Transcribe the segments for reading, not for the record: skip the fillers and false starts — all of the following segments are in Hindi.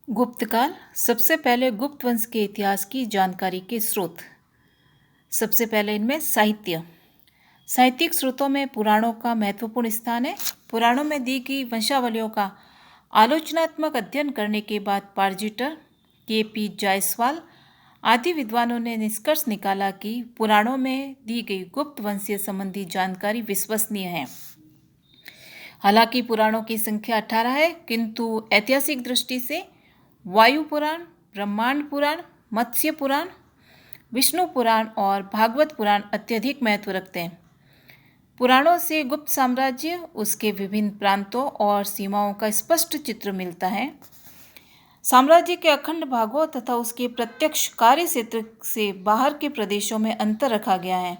गुप्त काल सबसे पहले गुप्त वंश के इतिहास की जानकारी के स्रोत। सबसे पहले इनमें साहित्यिक स्रोतों में पुराणों का महत्वपूर्ण स्थान है। पुराणों में दी गई वंशावलियों का आलोचनात्मक अध्ययन करने के बाद पार्जिटर, के.पी. जायसवाल आदि विद्वानों ने निष्कर्ष निकाला कि पुराणों में दी गई गुप्त वंशीय संबंधी जानकारी विश्वसनीय है। हालांकि पुराणों की संख्या 18 है, किंतु ऐतिहासिक दृष्टि से वायु पुराण, ब्रह्मांड पुराण, मत्स्य पुराण, विष्णु पुराण और भागवत पुराण अत्यधिक महत्व रखते हैं। पुराणों से गुप्त साम्राज्य, उसके विभिन्न प्रांतों और सीमाओं का स्पष्ट चित्र मिलता है। साम्राज्य के अखंड भागों तथा उसके प्रत्यक्ष कार्य क्षेत्र से बाहर के प्रदेशों में अंतर रखा गया है।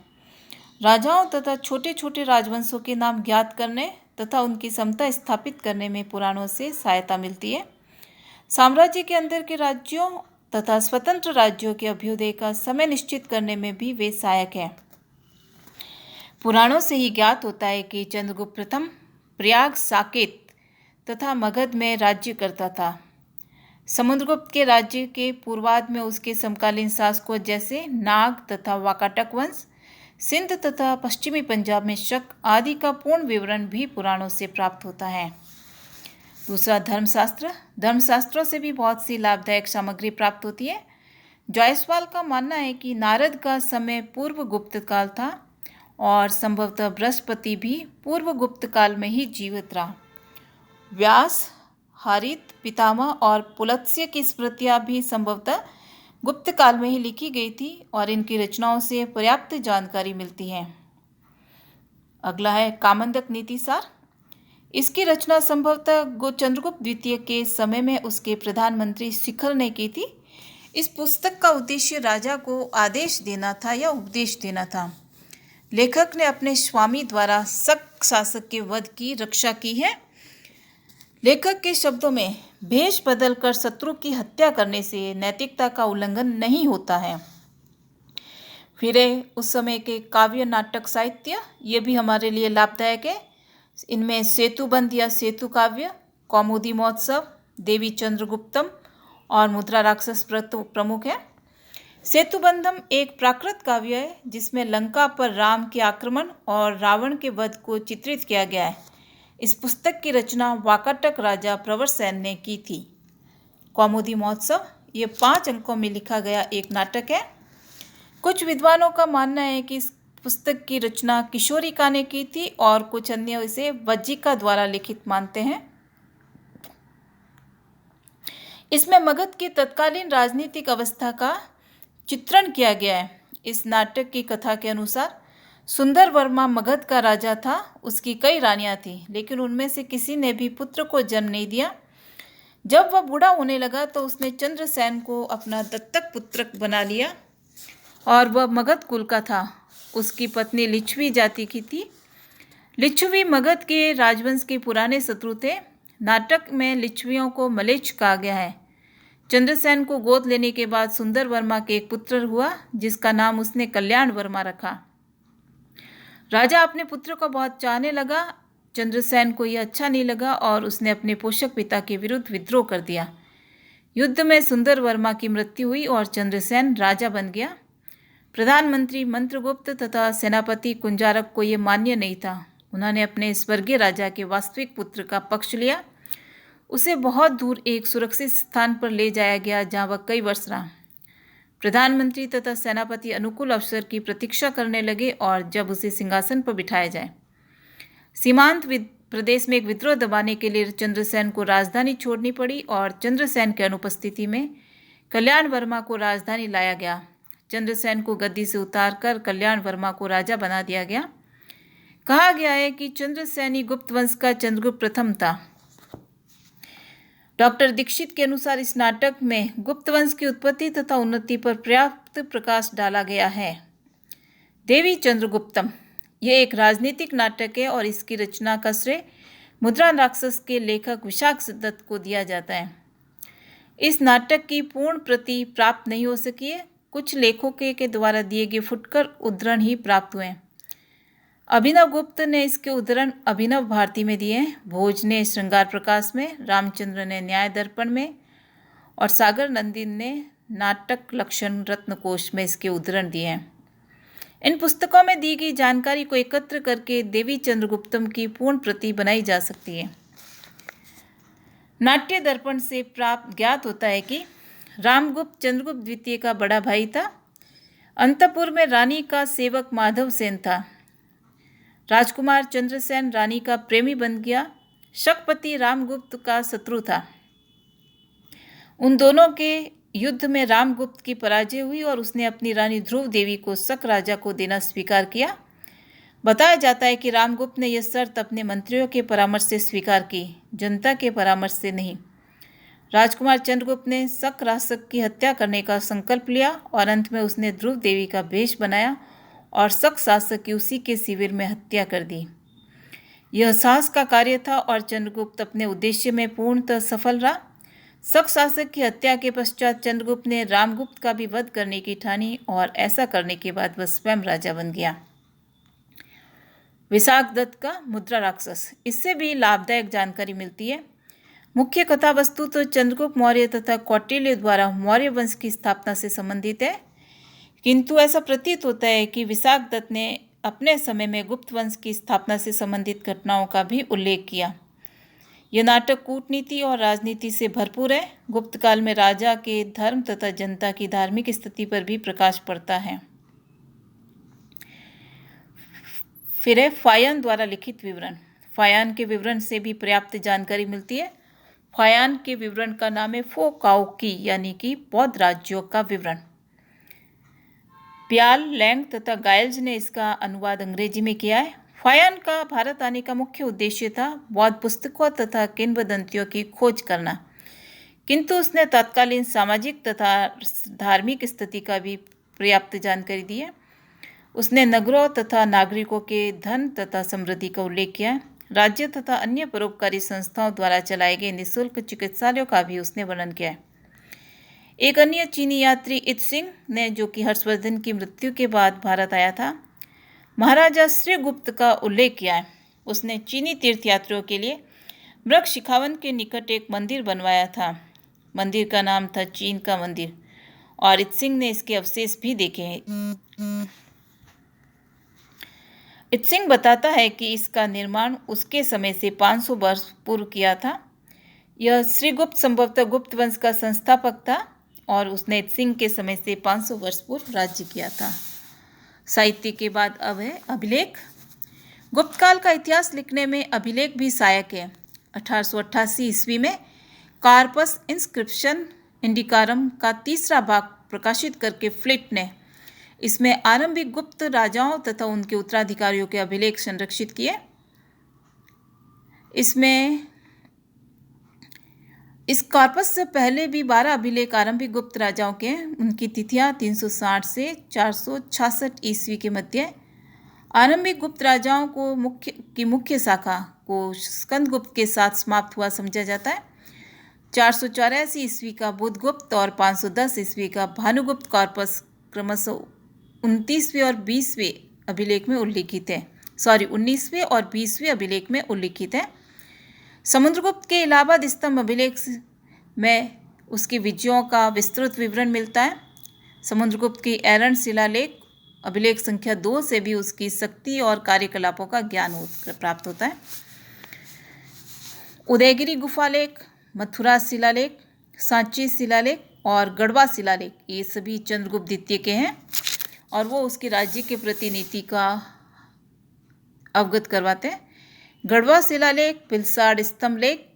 राजाओं तथा छोटे छोटे राजवंशों के नाम ज्ञात करने तथा उनकी समता स्थापित करने में पुराणों से सहायता मिलती है। साम्राज्य के अंदर के राज्यों तथा स्वतंत्र राज्यों के अभ्युदय का समय निश्चित करने में भी वे सहायक हैं। पुराणों से ही ज्ञात होता है कि चंद्रगुप्त प्रथम प्रयाग, साकेत तथा मगध में राज्य करता था। समुद्रगुप्त के राज्य के पूर्वार्ध में उसके समकालीन शासकों जैसे नाग तथा वाकाटक वंश, सिंध तथा पश्चिमी पंजाब में शक आदि का पूर्ण विवरण भी पुराणों से प्राप्त होता है। दूसरा, धर्मशास्त्रों से भी बहुत सी लाभदायक सामग्री प्राप्त होती है। जायसवाल का मानना है कि नारद का समय पूर्व गुप्त काल था और संभवतः बृहस्पति भी पूर्व गुप्त काल में ही जीवित रहा। व्यास, हरित, पितामह और पुलत्स्य की स्मृतियां भी संभवतः गुप्त काल में ही लिखी गई थी और इनकी रचनाओं से पर्याप्त जानकारी मिलती है। अगला है कामंडक नीतिसार। इसकी रचना संभवतः चंद्रगुप्त द्वितीय के समय में उसके प्रधानमंत्री शिखर ने की थी। इस पुस्तक का उद्देश्य राजा को आदेश देना था या उपदेश देना था। लेखक ने अपने स्वामी द्वारा शक शासक के वध की रक्षा की है। लेखक के शब्दों में, भेष बदलकर शत्रु की हत्या करने से नैतिकता का उल्लंघन नहीं होता है। फिर उस समय के काव्य नाटक साहित्य, ये भी हमारे लिए लाभदायक है। इनमें सेतुबंध या सेतु काव्य, कौमुदी महोत्सव, देवी चंद्रगुप्तम और मुद्रा राक्षस प्रमुख है। सेतुबंधम एक प्राकृत काव्य है जिसमें लंका पर राम के आक्रमण और रावण के वध को चित्रित किया गया है। इस पुस्तक की रचना वाकाटक राजा प्रवरसेन ने की थी। कौमुदी महोत्सव ये 5 अंकों में लिखा गया एक नाटक है। कुछ विद्वानों का मानना है कि इस पुस्तक की रचना किशोरिका ने की थी और कुछ अन्य इसे वज्जिका द्वारा लिखित मानते हैं। इसमें मगध की तत्कालीन राजनीतिक अवस्था का चित्रण किया गया है। इस नाटक की कथा के अनुसार सुंदर वर्मा मगध का राजा था। उसकी कई रानियां थीं, लेकिन उनमें से किसी ने भी पुत्र को जन्म नहीं दिया। जब वह बूढ़ा होने लगा तो उसने चंद्रसेन को अपना दत्तक पुत्र बना लिया और वह मगध कुल का था। उसकी पत्नी लिच्छवी जाति की थी। लिच्छवी मगध के राजवंश के पुराने शत्रु थे। नाटक में लिच्छवियों को मलेच्छ कहा गया है। चंद्रसेन को गोद लेने के बाद सुंदर वर्मा के एक पुत्र हुआ जिसका नाम उसने कल्याण वर्मा रखा। राजा अपने पुत्र को बहुत चाहने लगा। चंद्रसेन को यह अच्छा नहीं लगा और उसने अपने पोषक पिता के विरुद्ध विद्रोह कर दिया। युद्ध में सुंदर वर्मा की मृत्यु हुई और चंद्रसेन राजा बन गया। प्रधानमंत्री मंत्रगुप्त तथा सेनापति कुंजारक को यह मान्य नहीं था। उन्होंने अपने स्वर्गीय राजा के वास्तविक पुत्र का पक्ष लिया। उसे बहुत दूर एक सुरक्षित स्थान पर ले जाया गया जहां वह कई वर्ष रहा। प्रधानमंत्री तथा सेनापति अनुकूल अवसर की प्रतीक्षा करने लगे और जब उसे सिंहासन पर बिठाया जाए। सीमांत प्रदेश में एक विद्रोह दबाने के लिए चंद्रसेन को राजधानी छोड़नी पड़ी और चंद्रसेन के अनुपस्थिति में कल्याण वर्मा को राजधानी लाया गया। चंद्रसेन को गद्दी से उतारकर कल्याण वर्मा को राजा बना दिया गया। कहा गया है कि चंद्रसेन ही गुप्त वंश का चंद्रगुप्त प्रथम था। डॉक्टर दीक्षित के अनुसार इस नाटक में गुप्त वंश की उत्पत्ति तथा उन्नति पर पर्याप्त प्रकाश डाला गया है। देवी चंद्रगुप्तम यह एक राजनीतिक नाटक है और इसकी रचना का श्रेय मुद्रा राक्षस के लेखक विशाख दत्त को दिया जाता है। इस नाटक की पूर्ण प्रति प्राप्त नहीं हो सकी है। कुछ लेखकों के द्वारा दिए गए फुटकर उद्धरण ही प्राप्त हुए। अभिनव गुप्त ने इसके उद्धरण अभिनव भारती में दिए, भोज ने श्रृंगार प्रकाश में, रामचंद्र ने न्याय दर्पण में और सागर नंदी ने नाटक लक्षण रत्नकोश में इसके उद्धरण दिए हैं। इन पुस्तकों में दी गई जानकारी को एकत्र करके देवी चंद्रगुप्तम की पूर्ण प्रति बनाई जा सकती है। नाट्य दर्पण से प्राप्त ज्ञात होता है कि रामगुप्त चंद्रगुप्त द्वितीय का बड़ा भाई था। अंतपुर में रानी का सेवक माधव सेन था। राजकुमार चंद्रसेन रानी का प्रेमी बन गया। शकपति रामगुप्त का शत्रु था। उन दोनों के युद्ध में रामगुप्त की पराजय हुई और उसने अपनी रानी ध्रुव देवी को शक राजा को देना स्वीकार किया। बताया जाता है कि रामगुप्त ने यह शर्त अपने मंत्रियों के परामर्श से स्वीकार की, जनता के परामर्श से नहीं। राजकुमार चंद्रगुप्त ने शक राजक की हत्या करने का संकल्प लिया और अंत में उसने ध्रुव देवी का भेष बनाया और शक शासक की उसी के शिविर में हत्या कर दी। यह साहस का कार्य था और चंद्रगुप्त अपने उद्देश्य में पूर्णतः सफल रहा। शक शासक की हत्या के पश्चात चंद्रगुप्त ने रामगुप्त का भी वध करने की ठानी और ऐसा करने के बाद वह स्वयं राजा बन गया। विशाखदत्त का मुद्रा राक्षस, इससे भी लाभदायक जानकारी मिलती है। मुख्य कथा वस्तु तो चंद्रगुप्त मौर्य तथा कौटिल्य द्वारा मौर्य वंश की स्थापना से संबंधित है, किंतु ऐसा प्रतीत होता है कि विशाखदत्त ने अपने समय में गुप्त वंश की स्थापना से संबंधित घटनाओं का भी उल्लेख किया। यह नाटक कूटनीति और राजनीति से भरपूर है। गुप्त काल में राजा के धर्म तथा जनता की धार्मिक स्थिति पर भी प्रकाश पड़ता है। फिर है फायान द्वारा लिखित विवरण। फायान के विवरण से भी पर्याप्त जानकारी मिलती है। फायान के विवरण का नाम है फो काओ की, यानी कि बौद्ध राज्यों का विवरण। प्याल, लैंग तथा गायल्स ने इसका अनुवाद अंग्रेजी में किया है। फायान का भारत आने का मुख्य उद्देश्य था बौद्ध पुस्तकों तथा किंवदंतियों की खोज करना, किंतु उसने तत्कालीन सामाजिक तथा धार्मिक स्थिति का भी पर्याप्त जानकारी दी है। उसने नगरों तथा नागरिकों के धन तथा समृद्धि का उल्लेख किया है। राज्य तथा अन्य परोपकारी संस्थाओं द्वारा चलाए गए निःशुल्क चिकित्सालयों का भी उसने वर्णन किया है। एक अन्य चीनी यात्री इत्सिंग ने, जो कि हर्षवर्धन की मृत्यु के बाद भारत आया था, महाराजा श्रीगुप्त का उल्लेख किया है। उसने चीनी तीर्थयात्रियों के लिए मृग शिखावन के निकट एक मंदिर बनवाया था। मंदिर का नाम था चीन का मंदिर और इत्सिंग ने इसके अवशेष भी देखे हैं। इत्सिंग बताता है कि इसका निर्माण उसके समय से 500 वर्ष पूर्व किया था। यह श्रीगुप्त संभवतः गुप्त वंश का संस्थापक था और उसने इत्सिंग के समय से 500 वर्ष पूर्व राज्य किया था। साहित्य के बाद अब है अभिलेख। गुप्त काल का इतिहास लिखने में अभिलेख भी सहायक है। 1888 ईस्वी में कार्पस इंस्क्रिप्शन इंडिकारम का तीसरा भाग प्रकाशित करके फ्लिट ने इसमें आरंभिक गुप्त राजाओं तथा उनके उत्तराधिकारियों के अभिलेख संरक्षित किए। इसमें इस कॉर्पस से पहले भी 12 अभिलेख आरंभिक गुप्त राजाओं के हैं। उनकी तिथियां 360 से 466 ईस्वी के मध्य। आरंभिक गुप्त राजाओं को मुख्य शाखा को स्कंदगुप्त के साथ समाप्त हुआ समझा जाता है। 484 ईस्वी का बुधगुप्त और 510 ईस्वी का भानुगुप्त कॉर्पस क्रमशः 19वें और 20वें अभिलेख में उल्लिखित है। 19वें और 20वें अभिलेख में उल्लिखित है। समुद्रगुप्त के इलाहाबाद स्तंभ अभिलेख में उसकी विजयों का विस्तृत विवरण मिलता है। समुद्रगुप्त की एरन शिलालेख अभिलेख संख्या 2 से भी उसकी शक्ति और कार्यकलापों का ज्ञान प्राप्त होता है। उदयगिरी गुफालेख, मथुरा शिलालेख, सांची शिलालेख और गढ़वा शिलालेख, ये सभी चंद्रगुप्त द्वितीय के हैं और वो उसके राज्य के प्रति नीति का अवगत करवाते हैं। गढ़वा शिलालेख, पिलसाड़ स्तंभ लेख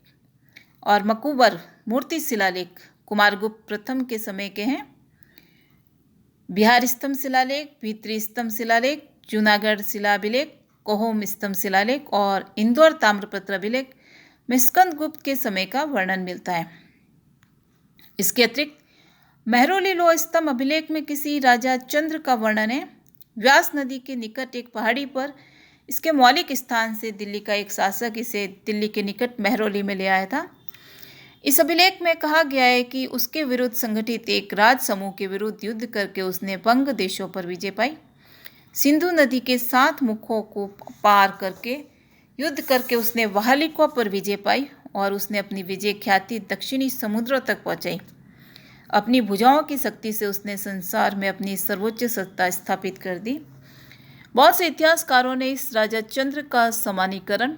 और मकूबर मूर्ति शिलालेख कुमारगुप्त प्रथम के समय के हैं। बिहार स्तंभ शिलालेख, भीतरी स्तंभ शिलालेख, जूनागढ़ शिलाभिलेख, कोहोम स्तंभ शिलालेख और इंदौर ताम्रपत्र अभिलेख में स्कंदगुप्त के समय का वर्णन मिलता है। इसके अतिरिक्त मेहरौली लोह स्तंभ अभिलेख में किसी राजा चंद्र का वर्णन है। व्यास नदी के निकट एक पहाड़ी पर इसके मौलिक स्थान से दिल्ली का एक शासक इसे दिल्ली के निकट मेहरौली में ले आया था। इस अभिलेख में कहा गया है कि उसके विरुद्ध संगठित एक राज समूह के विरुद्ध युद्ध करके उसने वंग देशों पर विजय पाई। सिंधु नदी के 7 मुखों को पार करके युद्ध करके उसने वाहलिकों पर विजय पाई और उसने अपनी विजय ख्याति दक्षिणी समुद्रों तक पहुंचाई। अपनी भुजाओं की शक्ति से उसने संसार में अपनी सर्वोच्च सत्ता स्थापित कर दी। बहुत से इतिहासकारों ने इस राजा चंद्र का समानीकरण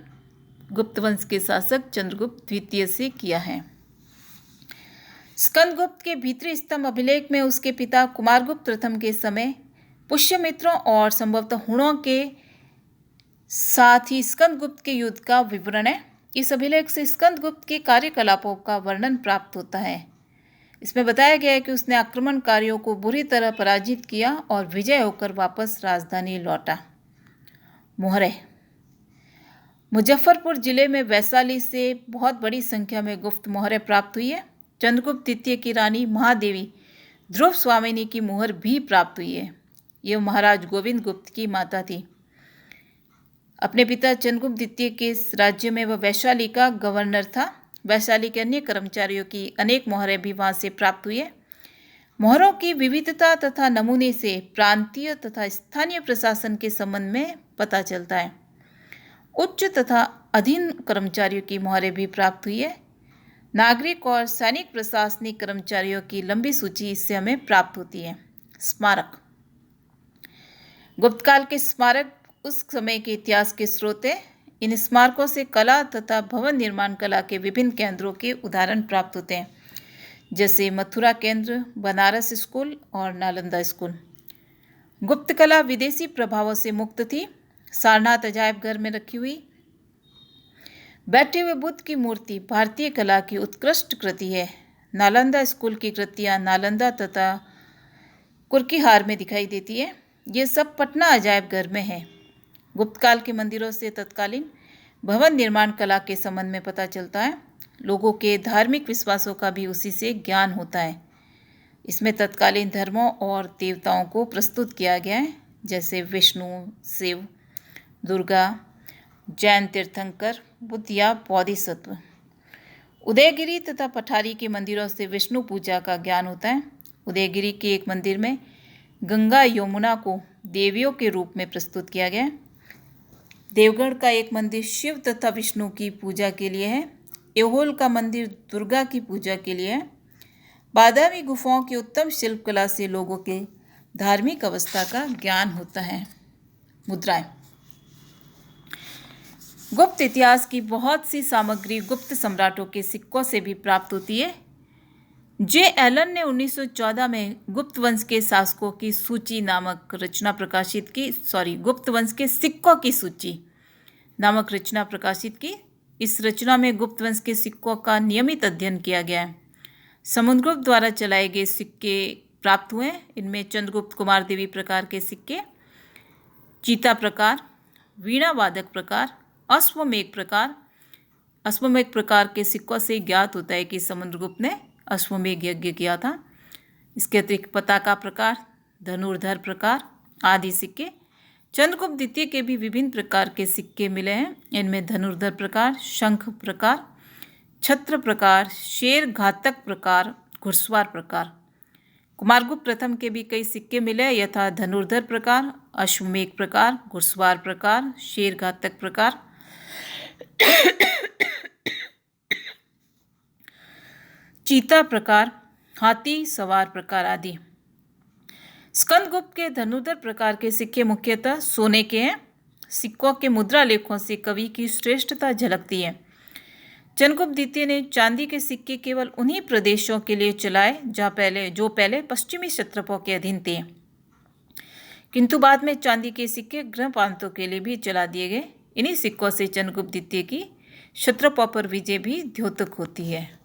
गुप्त वंश के शासक चंद्रगुप्त द्वितीय से किया है। स्कंदगुप्त के भीतरी स्तंभ अभिलेख में उसके पिता कुमारगुप्त प्रथम के समय पुष्यमित्रों और संभवतः हुणों के साथ ही स्कंदगुप्त के युद्ध का विवरण है। इस अभिलेख से स्कंदगुप्त के कार्यकलापों का वर्णन प्राप्त होता है। इसमें बताया गया है कि उसने आक्रमणकारियों को बुरी तरह पराजित किया और विजय होकर वापस राजधानी लौटा। मोहरे मुजफ्फरपुर जिले में वैशाली से बहुत बड़ी संख्या में गुप्त मोहरें प्राप्त हुई है। चंद्रगुप्त द्वितीय की रानी महादेवी ध्रुव स्वामिनी की मोहर भी प्राप्त हुई है। यह महाराज गोविंद गुप्त की माता थी। अपने पिता चंद्रगुप्त द्वितीय के राज्य में वह वैशाली का गवर्नर था। वैशाली के अन्य कर्मचारियों की अनेक मोहरें भी वहां से प्राप्त हुई है। मोहरों की विविधता तथा नमूने से प्रांतीय तथा स्थानीय प्रशासन के संबंध में पता चलता है। उच्च तथा अधीन कर्मचारियों की मोहरें भी प्राप्त हुई है। नागरिक और सैनिक प्रशासनिक कर्मचारियों की लंबी सूची इससे हमें प्राप्त होती है। स्मारक गुप्त काल के स्मारक उस समय के इतिहास के स्रोत हैं। इन स्मारकों से कला तथा भवन निर्माण कला के विभिन्न केंद्रों के उदाहरण प्राप्त होते हैं, जैसे मथुरा केंद्र, बनारस स्कूल और नालंदा स्कूल। गुप्त कला विदेशी प्रभावों से मुक्त थी। सारनाथ अजायब घर में रखी हुई बैठे हुए बुद्ध की मूर्ति भारतीय कला की उत्कृष्ट कृति है। नालंदा स्कूल की कृतियाँ नालंदा तथा कुर्कीहार में दिखाई देती है। ये सब पटना अजायब घर में है। गुप्त काल के मंदिरों से तत्कालीन भवन निर्माण कला के संबंध में पता चलता है। लोगों के धार्मिक विश्वासों का भी उसी से ज्ञान होता है। इसमें तत्कालीन धर्मों और देवताओं को प्रस्तुत किया गया है, जैसे विष्णु, शिव, दुर्गा, जैन तीर्थंकर, बुद्ध या बोधिसत्व। उदयगिरी तथा पठारी के मंदिरों से विष्णु पूजा का ज्ञान होता है। उदयगिरी के एक मंदिर में गंगा यमुना को देवियों के रूप में प्रस्तुत किया गया है। देवगढ़ का एक मंदिर शिव तथा विष्णु की पूजा के लिए है। एहोल का मंदिर दुर्गा की पूजा के लिए है। बादामी गुफाओं की उत्तम शिल्पकला से लोगों के धार्मिक अवस्था का ज्ञान होता है। मुद्राएं गुप्त इतिहास की बहुत सी सामग्री गुप्त सम्राटों के सिक्कों से भी प्राप्त होती है। जे एलन ने 1914 में गुप्त वंश के शासकों की सूची नामक रचना प्रकाशित की। गुप्त वंश के सिक्कों की सूची नामक रचना प्रकाशित की। इस रचना में गुप्त वंश के सिक्कों का नियमित अध्ययन किया गया है। समुद्रगुप्त द्वारा चलाए गए सिक्के प्राप्त हुए। इनमें चंद्रगुप्त कुमार देवी प्रकार के सिक्के, चीता प्रकार, वीणा वादक प्रकार, अश्वमेघ प्रकार। अश्वमेघ प्रकार के सिक्कों से ज्ञात होता है कि समुद्रगुप्त ने अश्वमेघ यज्ञ किया था। इसके अतिरिक्त पताका प्रकार, धनुर्धर प्रकार आदि सिक्के। चंद्रगुप्त द्वितीय के भी विभिन्न प्रकार के सिक्के मिले हैं। इनमें धनुर्धर प्रकार, शंख प्रकार, छत्र प्रकार, शेर घातक प्रकार, घुड़सवार प्रकार। कुमारगुप्त प्रथम के भी कई सिक्के मिले, यथा धनुर्धर प्रकार, अश्वमेघ प्रकार, घुड़सवार प्रकार, शेर घातक प्रकार, चीता प्रकार, हाथी सवार प्रकार आदि। स्कंदगुप्त के धनुर्धर प्रकार के सिक्के मुख्यतः सोने के हैं। सिक्कों के मुद्रा लेखों से कवि की श्रेष्ठता झलकती है। चंद्रगुप्त द्वितीय ने चांदी के सिक्के केवल उन्हीं प्रदेशों के लिए चलाए जो पहले पश्चिमी क्षत्रपों के अधीन थे, किंतु बाद में चांदी के सिक्के गृहपालितों के लिए भी चला दिए गए। इन्हीं सिक्कों से चंद्रगुप्त द्वितीय की क्षत्रपों पर विजय भी द्योतक होती है।